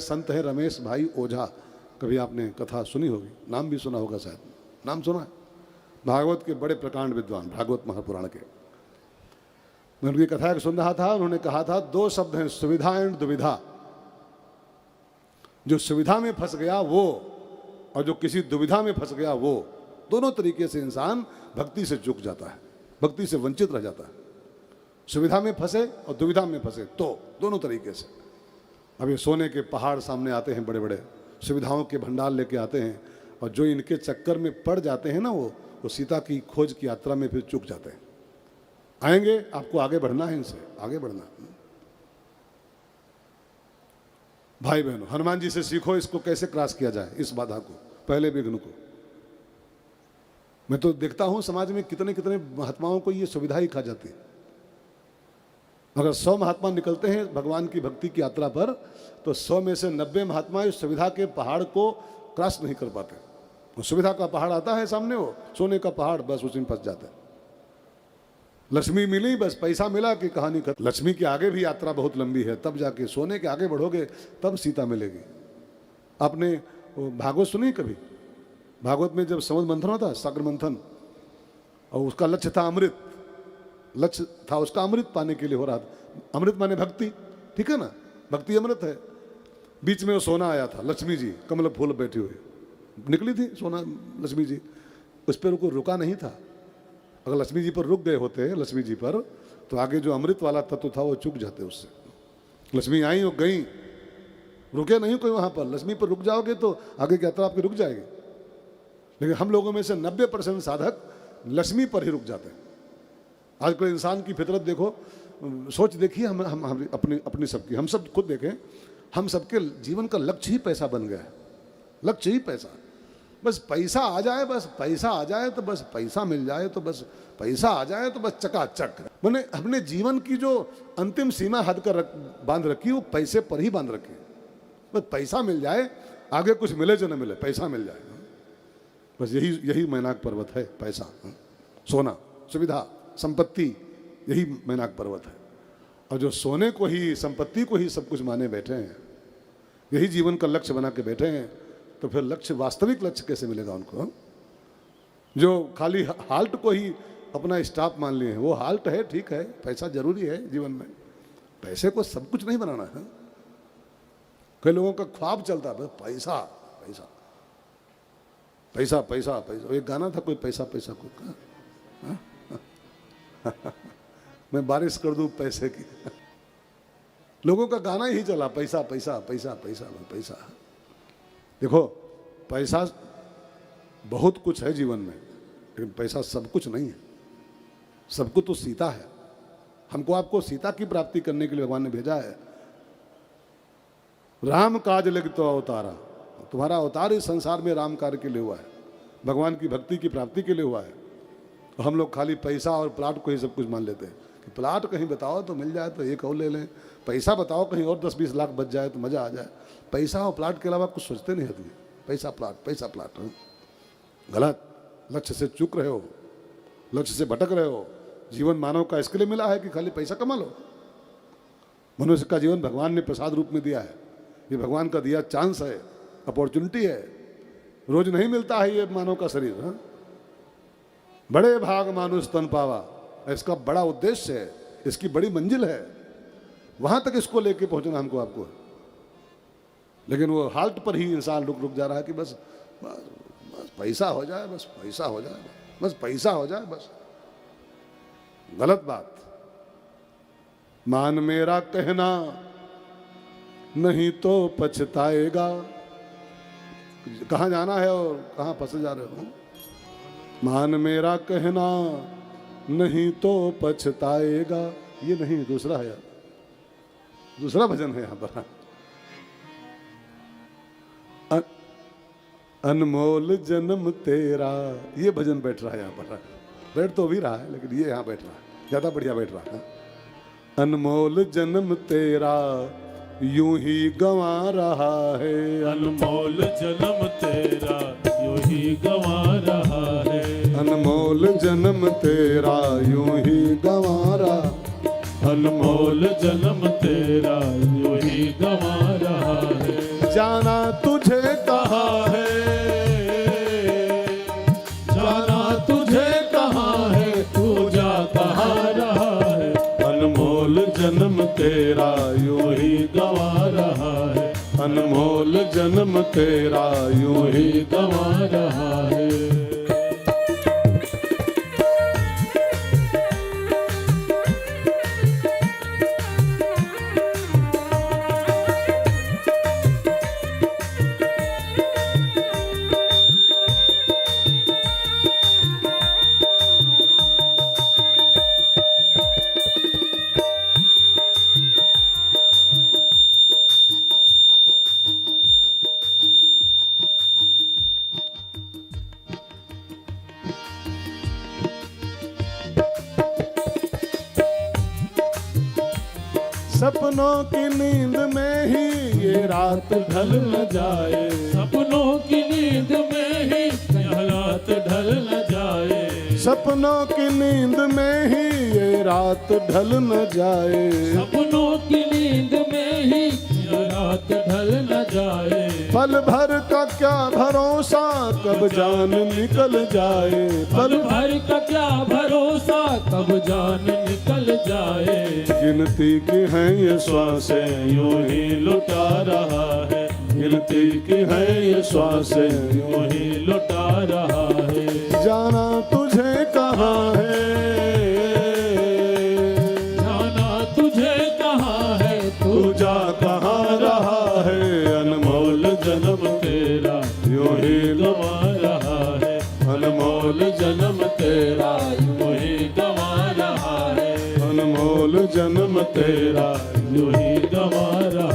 संत है रमेश भाई ओझा, कभी आपने कथा सुनी होगी, नाम भी सुना होगा शायद, नाम सुना है? भागवत के बड़े प्रकांड विद्वान, भागवत महापुराण के। मैं उनकी कथा सुन रहा था, उन्होंने कहा था दो शब्द हैं, सुविधा एंड दुविधा। जो सुविधा में फंस गया वो, और जो किसी दुविधा में फंस गया वो, दोनों तरीके से इंसान भक्ति से चूक जाता है, भक्ति से वंचित रह जाता है। सुविधा में फंसे और दुविधा में फंसे, तो दोनों तरीके से। अब ये सोने के पहाड़ सामने आते हैं, बड़े बड़े सुविधाओं के भंडार लेके आते हैं, और जो इनके चक्कर में पड़ जाते हैं ना, वो सीता की खोज की यात्रा में फिर चूक जाते हैं। आएंगे, आपको आगे बढ़ना है, इनसे आगे बढ़ना है। भाई बहनों, हनुमान जी से सीखो इसको कैसे क्रॉस किया जाए, इस बाधा को, पहले विघ्न को। मैं तो देखता हूं समाज में कितने कितने महात्माओं को ये सुविधा ही खा जाती है। अगर 100 महात्मा निकलते हैं भगवान की भक्ति की यात्रा पर, तो 100 में से 90 महात्मा इस सुविधा के पहाड़ को क्रॉस नहीं कर पाते। वो सुविधा का पहाड़ आता है सामने, वो सोने का पहाड़, बस उसी में फंस जाते हैं। लक्ष्मी मिली, बस पैसा मिला कि कहानी खत्म। लक्ष्मी के आगे भी यात्रा बहुत लंबी है, तब जाके सोने के आगे बढ़ोगे तब सीता मिलेगी। आपने भागवत सुनी कभी? भागवत में जब समुद्र मंथन होता है, सागर मंथन, और उसका लक्ष्य था अमृत, लक्ष्य था उसका अमृत पाने के लिए हो रहा था। अमृत माने भक्ति, ठीक है ना, भक्ति अमृत है। बीच में वो सोना आया था, लक्ष्मी जी कमल फूल बैठी हुई निकली थी सोना, लक्ष्मी जी उस पर रुका नहीं था। अगर लक्ष्मी जी पर रुक गए होते, लक्ष्मी जी पर, तो आगे जो अमृत वाला तत्व था वो चूक जाते उससे। लक्ष्मी आई और गई, रुके नहीं कोई वहां पर। लक्ष्मी पर रुक जाओगे तो आगे की यात्रा आपकी रुक जाएगी। लेकिन हम लोगों में से 90% साधक लक्ष्मी पर ही रुक जाते हैं। आजकल इंसान की फितरत देखो, सोच देखिए, हम अपनी सबकी, हम सब खुद देखें, हम सबके जीवन का लक्ष्य ही पैसा बन गया है। लक्ष्य ही पैसा, बस पैसा आ जाए, बस पैसा आ जाए तो बस पैसा मिल जाए, तो बस पैसा आ जाए तो बस चकाचक। मैंने अपने जीवन की जो अंतिम सीमा हद कर बांध रखी, वो पैसे पर ही बांध रखी। बस पैसा मिल जाए, आगे कुछ मिले जो न मिले, पैसा मिल जाए, बस यही मैनाक पर्वत है। पैसा, सोना, सुविधा, संपत्ति, यही मैनाक पर्वत है। और जो सोने को ही, संपत्ति को ही सब कुछ माने बैठे हैं, यही जीवन का लक्ष्य बना के बैठे हैं, तो फिर लक्ष्य, वास्तविक लक्ष्य कैसे मिलेगा उनको? जो खाली हाल्ट को ही अपना स्टॉप मान लिए हैं, वो हाल्ट है, ठीक है, पैसा जरूरी है जीवन में, पैसे को सब कुछ नहीं बनाना है। कई लोगों का ख्वाब चलता है पैसा पैसा पैसा पैसा पैसा। एक गाना था कोई, पैसा पैसा को मैं बारिश कर दूं पैसे की। लोगों का गाना ही चला, पैसा पैसा पैसा पैसा पैसा। देखो, पैसा बहुत कुछ है जीवन में, लेकिन पैसा सब कुछ नहीं है। सब कुछ तो सीता है। हमको आपको सीता की प्राप्ति करने के लिए भगवान ने भेजा है। राम काज लग तो अवतारा, तुम्हारा अवतार इस संसार में राम कार्य के लिए हुआ है, भगवान की भक्ति की प्राप्ति के लिए हुआ है। तो हम लोग खाली पैसा और प्लाट को ही सब कुछ मान लेते हैं कि प्लाट कहीं बताओ तो मिल जाए तो एक और ले लें, पैसा बताओ कहीं और 10-20 लाख बच जाए तो मज़ा आ जाए। पैसा और प्लाट के अलावा कुछ सोचते नहीं आदमी। पैसा प्लाट, पैसा प्लाट, गलत। लक्ष्य से चूक रहे हो, लक्ष्य से भटक रहे हो। जीवन मानव का इसके लिए मिला है कि खाली पैसा कमा लो। मनुष्य का जीवन भगवान ने प्रसाद रूप में दिया है, ये भगवान का दिया चांस है, अपॉर्चुनिटी है। रोज नहीं मिलता है ये मानव का शरीर। हाँ? बड़े भाग मानुष तन पावा, इसका बड़ा उद्देश्य है, इसकी बड़ी मंजिल है, वहां तक इसको लेके पहुंचना हमको आपको। लेकिन वो हाल्ट पर ही इंसान रुक जा रहा है कि बस पैसा हो जाए, बस पैसा हो जाए, बस पैसा हो जाए, बस। गलत बात। मान मेरा कहना नहीं तो पछताएगा। कहाँ जाना है और कहाँ फंसे जा रहे हो? मान मेरा कहना नहीं तो पछताएगा। ये नहीं, दूसरा है यार, दूसरा भजन है यहाँ पर। अनमोल जन्म तेरा, ये भजन बैठ रहा है यहाँ पर। बैठ तो भी रहा है, लेकिन ये यहाँ बैठ रहा है, ज्यादा बढ़िया बैठ रहा है। अनमोल जन्म तेरा यूं ही गंवा रहा है। अनमोल जन्म तेरा यूं ही गंवा रहा है। अनमोल जन्म तेरा यूं ही गंवा रहा। अनमोल जन्म तेरा यूं ही गंवा रहा है। जाना तुझे कहाँ है, जाना तुझे कहाँ है, तू जा कहाँ रहा है। अनमोल जन्म तेरा यूं ही गवा रहा है, अनमोल जन्म तेरा यूं ही गवा रहा है। सपनों की नींद में ही ये रात ढल न जाए, सपनों की नींद में ही हालात ढल न जाए, सपनों की नींद में ही ये रात ढल न जाए, सपनों की नींद में ही रात ढल न जाए। पल भर का क्या भरोसा कब जान निकल जाए, पल भर का क्या भरोसा कब जान निकल जाए। गिनती की हैं ये श्वासें यूं ही लुटा रहा है, गिनती की है ये श्वासें यूं ही लुटा रहा है। जाना तुझे कहाँ है, जाना तुझे कहाँ है, तू जा कहाँ रहा है, अनमोल जन्म तेरा यूं ही गवा रहा है, अनमोल जन्म तेरा यूं ही गवा रहा है, अनमोल जन्म तेरा यूं ही गवा रहा